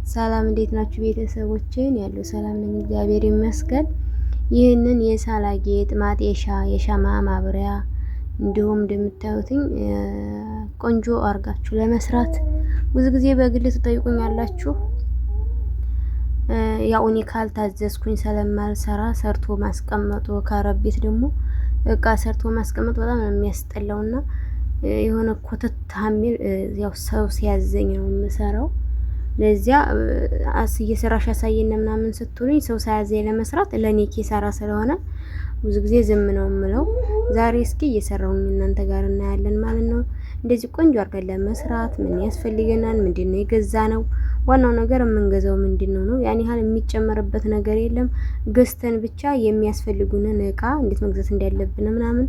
ሰላም እንዴት ናችሁ ቤተሰቦቼን? ያለው ሰላም ነኝ እግዚአብሔር ይመስገን። ይህንን የሳላ ጌጥ ማጤሻ የሻማ ማብሪያ እንዲሁም እንደምታዩትኝ ቆንጆ አርጋችሁ ለመስራት ብዙ ጊዜ በግል ትጠይቁኛላችሁ። ያው እኔ ካልታዘዝኩኝ ስለማልሰራ ሰርቶ ማስቀመጡ ከአረብ ቤት ደግሞ እቃ ሰርቶ ማስቀመጥ በጣም ነው የሚያስጠላውና የሆነ ኮተት ሀሚል ያው ሰው ሲያዘኝ ነው የምሰራው። ለዚያ እየሰራሽ ያሳየን ምናምን ስትሉኝ ሰው ሳያዘኝ ለመስራት ለኔ ኪሳራ ስለሆነ ብዙ ጊዜ ዝም ነው የምለው። ዛሬ እስኪ እየሰራሁኝ እናንተ ጋር እናያለን ማለት ነው። እንደዚህ ቆንጆ አድርገን ለመስራት ምን ያስፈልገናል? ምንድነው የገዛነው? ዋናው ነገር የምንገዛው ምንድነው ነው። ያን ያህል የሚጨመርበት ነገር የለም። ገዝተን ብቻ የሚያስፈልጉንን እቃ እንዴት መግዛት እንዳለብን ምናምን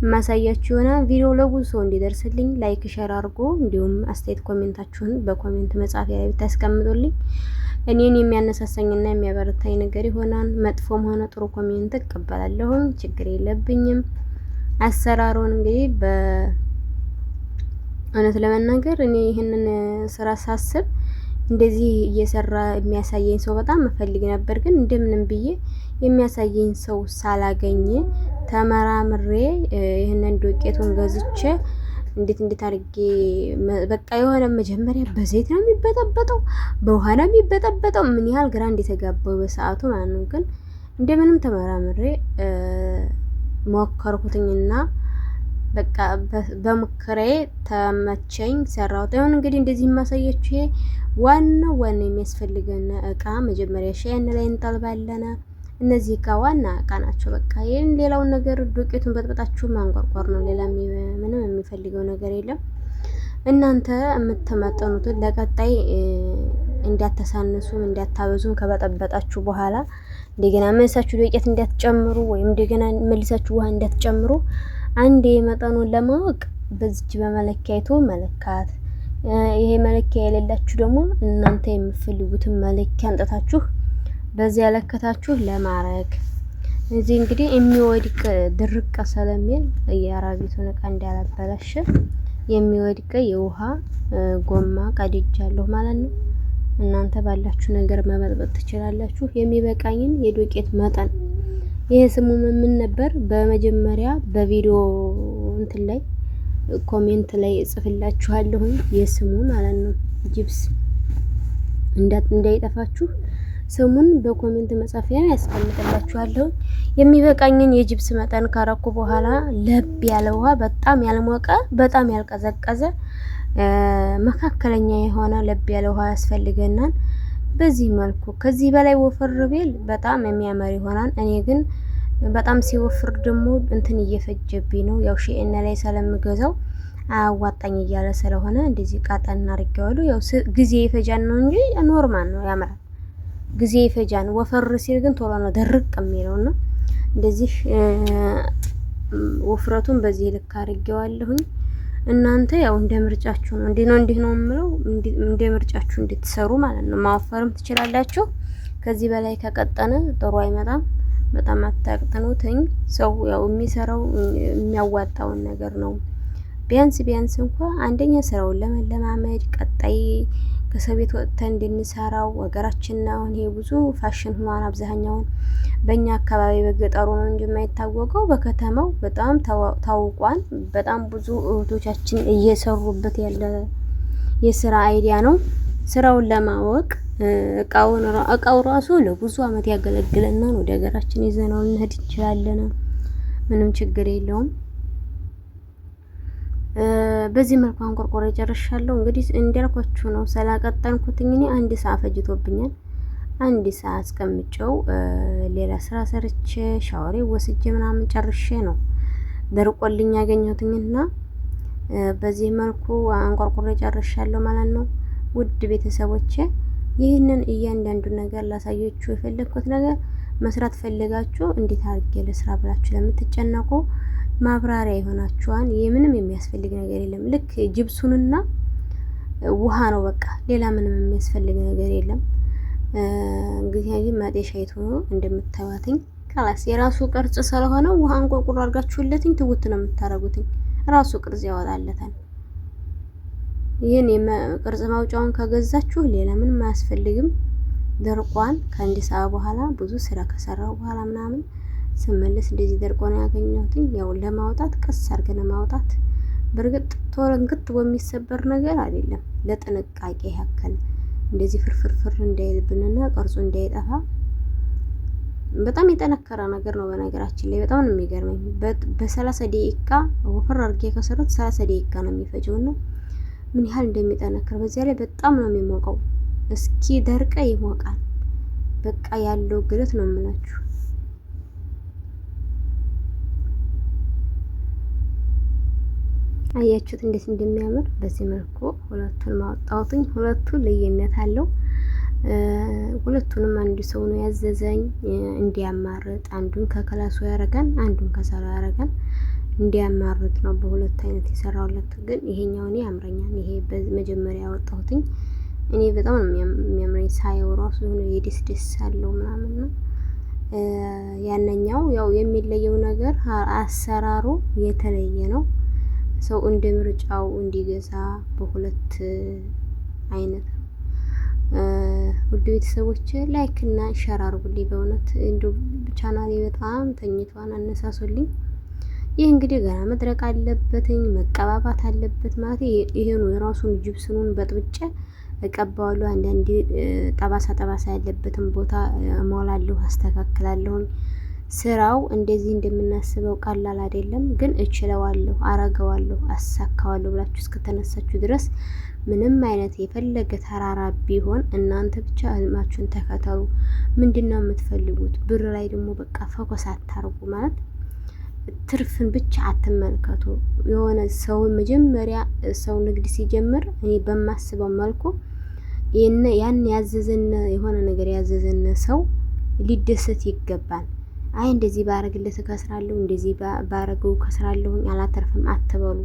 ማሳያችሁ ይሆናል። ቪዲዮ ለብዙ ሰው እንዲደርስልኝ ላይክ ሼር አድርጎ እንዲሁም አስተያየት ኮሜንታችሁን በኮሜንት መጻፊያ ላይ ብታስቀምጡልኝ እኔን የሚያነሳሳኝና የሚያበረታኝ ነገር ይሆናል። መጥፎም ሆነ ጥሩ ኮሜንት እቀበላለሁኝ፣ ችግር የለብኝም። አሰራሩን እንግዲህ በእውነት ለመናገር እኔ ይህንን ስራ ሳስብ እንደዚህ እየሰራ የሚያሳየኝ ሰው በጣም እፈልግ ነበር። ግን እንደምንም ብዬ የሚያሳየኝ ሰው ሳላገኝ ተመራምሬ ይህንን ዱቄቱን ገዝቼ እንዴት አድርጌ በቃ የሆነ መጀመሪያ በዘይት ነው የሚበጠበጠው፣ በውሃ ነው የሚበጠበጠው። ምን ያህል ግራ እንደተጋባው በሰዓቱ ማለት ነው። ግን እንደምንም ተመራምሬ ሞከርኩትኝና በቃ በሙከራዬ ተመቸኝ፣ ሰራሁት። አሁን እንግዲህ እንደዚህ የማሳያችሁ ይሄ ዋናው የሚያስፈልገን እቃ መጀመሪያ ሻይን ላይ እንጠልባለን። እነዚህ እቃ ዋና እቃ ናቸው። በቃ ይሄን ሌላውን ነገር ዱቄቱን በጥብጣችሁ ማንቆርቆር ነው። ሌላ ምንም የሚፈልገው ነገር የለም። እናንተ የምትመጠኑትን ለቀጣይ እንዳታሳንሱም እንዳታበዙም ከበጠበጣችሁ በኋላ እንደገና መልሳችሁ ዱቄት እንዳትጨምሩ ወይም እንደገና መልሳችሁ ውሃ እንዳትጨምሩ አንዴ መጠኑን ለማወቅ በዚች በመለኪያይቱ መለካት። ይሄ መለኪያ የሌላችሁ ደግሞ እናንተ የምትፈልጉትን መለኪያ አንጠታችሁ በዚያ ለከታችሁ ለማረግ። እዚህ እንግዲህ የሚወድቅ ድርቅ ስለሚል የአራቢቱን እቃ እንዳላበላሽ የሚወድቅ የውሃ ጎማ ቀድጃለሁ ማለት ነው። እናንተ ባላችሁ ነገር መበጥበጥ ትችላላችሁ። የሚበቃኝን የዱቄት መጠን ይሄ ስሙ ምን ነበር? በመጀመሪያ በቪዲዮ እንትን ላይ ኮሜንት ላይ እጽፍላችኋለሁ የስሙ ማለት ነው። ጂፕስ እንዳይጠፋችሁ ስሙን በኮሜንት መጻፊያ ያስቀምጥላችኋለሁ። የሚበቃኝን የጂፕስ መጠን ካረኩ በኋላ ለብ ያለ ውሃ፣ በጣም ያልሞቀ በጣም ያልቀዘቀዘ መካከለኛ የሆነ ለብ ያለ ውሃ ያስፈልገናል። በዚህ መልኩ ከዚህ በላይ ወፈር ቢል በጣም የሚያምር ይሆናል። እኔ ግን በጣም ሲወፍር ደግሞ እንትን እየፈጀብኝ ነው። ያው ሺኤን ላይ ስለምገዛው አዋጣኝ እያለ ስለሆነ እንደዚህ ቃጠን አድርጌዋለሁ። ያው ጊዜ ይፈጃል ነው እንጂ ኖርማል ነው፣ ያምራል። ጊዜ ይፈጃል። ወፈር ሲል ግን ቶሎ ነው ደርቅ የሚለውና እንደዚህ ወፍረቱን በዚህ ልክ አድርጌዋለሁኝ። እናንተ ያው እንደ ምርጫችሁ ነው። እንዲህ ነው የምለው፣ እንደ ምርጫችሁ እንድትሰሩ ማለት ነው። ማወፈርም ትችላላችሁ። ከዚህ በላይ ከቀጠነ ጥሩ አይመጣም። በጣም አታቅጥኑትኝ። ሰው ያው የሚሰራው የሚያዋጣውን ነገር ነው። ቢያንስ እንኳን አንደኛ ስራውን ለመለማመድ ቀጣይ ከሰው ቤት ወጥተን እንድንሰራው ወገራችን ነው። ይሄ ብዙ ፋሽን ሆኗል። አብዛኛውን በእኛ አካባቢ በገጠሩ ነው እንጂ የማይታወቀው በከተማው በጣም ታውቋል። በጣም ብዙ እህቶቻችን እየሰሩበት ያለ የስራ አይዲያ ነው። ስራውን ለማወቅ እቃው ራሱ ለብዙ አመት ያገለግለናል። ወደ ሀገራችን ይዘነው እንሄድ እንችላለን። ምንም ችግር የለውም። በዚህ መልኩ አንቆርቆሬ ጨርሻለሁ። እንግዲህ እንዳልኳችሁ ነው። ስላቀጠንኩትኝ እኔ አንድ ሰዓት ፈጅቶብኛል። አንድ ሰዓት አስቀምጬው ሌላ ስራ ሰርቼ ሻወሬ ወስጄ ምናምን ጨርሼ ነው ደርቆልኝ ያገኘሁትኝና በዚህ መልኩ አንቆርቆሬ ጨርሻለሁ ማለት ነው። ውድ ቤተሰቦቼ ይህንን እያንዳንዱ ነገር ላሳያችሁ የፈለኩት ነገር መስራት ፈልጋችሁ እንዴት አድርጌ ለስራ ብላችሁ ለምትጨነቁ ማብራሪያ ይሆናችኋል። ምንም የሚያስፈልግ ነገር የለም። ልክ ጅብሱንና ውሃ ነው በቃ፣ ሌላ ምንም የሚያስፈልግ ነገር የለም። እንግዲህ ማጤሻይቱ እንደምታዩትኝ ካላስ የራሱ ቅርጽ ስለሆነ ውሃ አንቆርቁር አድርጋችሁለትኝ ትውት ነው የምታረጉትኝ። ራሱ ቅርጽ ያወጣለታል። ይህን ቅርጽ ማውጫውን ከገዛችሁ ሌላ ምንም አያስፈልግም። ደርቋን ከአንድ ሰዓት በኋላ ብዙ ስራ ከሰራው በኋላ ምናምን ስመለስ እንደዚህ ደርቆ ነው ያገኘሁትኝ። ያው ለማውጣት ቀስ አድርገን ማውጣት። በእርግጥ ቶሎ እንግት በሚሰበር ነገር አይደለም፣ ለጥንቃቄ ያክል እንደዚህ ፍርፍርፍር እንዳይልብንና ቅርጹ እንዳይጠፋ። በጣም የጠነከረ ነገር ነው በነገራችን ላይ በጣም ነው የሚገርመኝ። በ30 ደቂቃ ወፈር አድርጌ ከሰሩት 30 ደቂቃ ነው የሚፈጀውና ምን ያህል እንደሚጠነክር በዚያ ላይ በጣም ነው የሚሞቀው። እስኪ ደርቀ ይሞቃል። በቃ ያለው ግለት ነው የምላችሁ። አያችሁት እንዴት እንደሚያምር። በዚህ መልኩ ሁለቱን ማወጣሁትኝ። ሁለቱ ልዩነት አለው። ሁለቱንም አንድ ሰው ነው ያዘዘኝ እንዲያማርጥ። አንዱን ከክላሱ ያረጋን፣ አንዱን ከሰራው ያረጋን እንዲያማርጥ ነው በሁለት አይነት የሰራውለት። ግን ይሄኛው እኔ ያምረኛል። ይሄ በመጀመሪያ ያወጣሁትኝ እኔ በጣም ነው የሚያምረኝ። ሳየው ራሱ የሆነ የደስ ደስ አለው ምናምን ነው። ያነኛው ያው የሚለየው ነገር አሰራሩ የተለየ ነው። ሰው እንደ ምርጫው እንዲገዛ በሁለት አይነት ነው። ውድ ቤተሰቦች ላይክ እና ሸር አርጉልኝ። በእውነት እንዲሁ ቻናሌ በጣም ተኝቷን አነሳሱልኝ። ይህ እንግዲህ ገና መድረቅ አለበትኝ መቀባባት አለበት ማለት ይሄኑ የራሱን ጅብስኑን በጥብጬ እቀባዋለሁ። አንዳንዴ ጠባሳ ያለበትን ቦታ እሞላለሁ፣ አስተካክላለሁኝ። ስራው እንደዚህ እንደምናስበው ቀላል አይደለም፣ ግን እችለዋለሁ፣ አረገዋለሁ፣ አሳካዋለሁ ብላችሁ እስከተነሳችሁ ድረስ ምንም አይነት የፈለገ ተራራ ቢሆን እናንተ ብቻ ህልማችሁን ተከተሉ። ምንድነው የምትፈልጉት? ብር ላይ ደግሞ በቃ ፎከስ አታርጉ ማለት ትርፍን ብቻ አትመልከቱ። የሆነ ሰው መጀመሪያ ሰው ንግድ ሲጀምር እኔ በማስበው መልኩ ያን ያዘዘን የሆነ ነገር ያዘዘን ሰው ሊደሰት ይገባል። አይ እንደዚህ ባረግለት ከስራለሁ፣ እንደዚህ ባረገው ከስራለሁ አላተርፍም አትበሉ።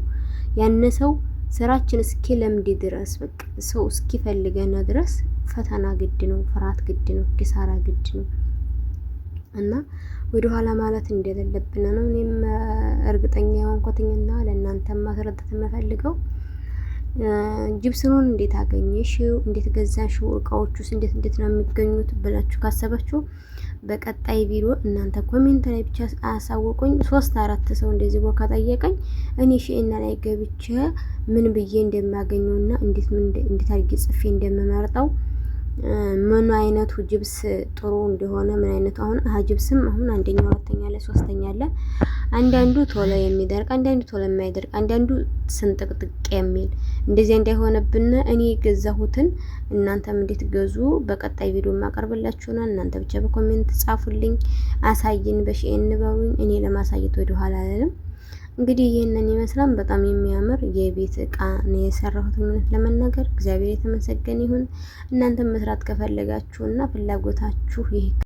ያን ሰው ስራችን እስኪ ለምድ ድረስ በቃ ሰው እስኪ ፈልገና ድረስ ፈተና ግድ ነው፣ ፍርሃት ግድ ነው፣ ኪሳራ ግድ ነው እና ወደ ኋላ ማለት እንደሌለብን ነው እኔም እርግጠኛ የሆንኩትና ለእናንተ ማስረዳት የምፈልገው። ጅብስኑን እንዴት አገኘሽው? እንዴት ገዛሽው? እቃዎቹስ እንዴት ነው የሚገኙት ብላችሁ ካሰባችሁ በቀጣይ ቪዲዮ እናንተ ኮሜንት ላይ ብቻ አሳውቁኝ። 3-4 ሰው እንደዚህ ቦካ ጠየቀኝ። እኔ ሺኤና ላይ ገብቼ ምን ብዬ እንደማገኘውና እንዴት አድርጌ ጽፌ እንደምመርጠው ምን አይነቱ ጅብስ ጥሩ እንደሆነ ምን አይነቱ አሁን ጅብስም አሁን አንደኛ፣ ሁለተኛ ላይ፣ ሶስተኛ አለ። አንዳንዱ ቶሎ የሚደርቅ፣ አንዳንዱ ቶሎ የማይደርቅ፣ አንዳንዱ ስንጥቅጥቅ የሚል እንደዚህ እንዳይሆነብን እኔ ገዛሁትን እናንተም እንዴት ገዙ በቀጣይ ቪዲዮ ማቀርብላችሁና እናንተ ብቻ በኮሜንት ጻፉልኝ፣ አሳይን፣ በሺኤን በሉኝ። እኔ ለማሳየት ወደ ኋላ አልልም። እንግዲህ ይህንን ይመስላል። በጣም የሚያምር የቤት እቃ ነው የሰራሁት። እውነት ለመናገር እግዚአብሔር የተመሰገነ ይሁን። እናንተም መስራት ከፈለጋችሁና ፍላጎታችሁ ይሄ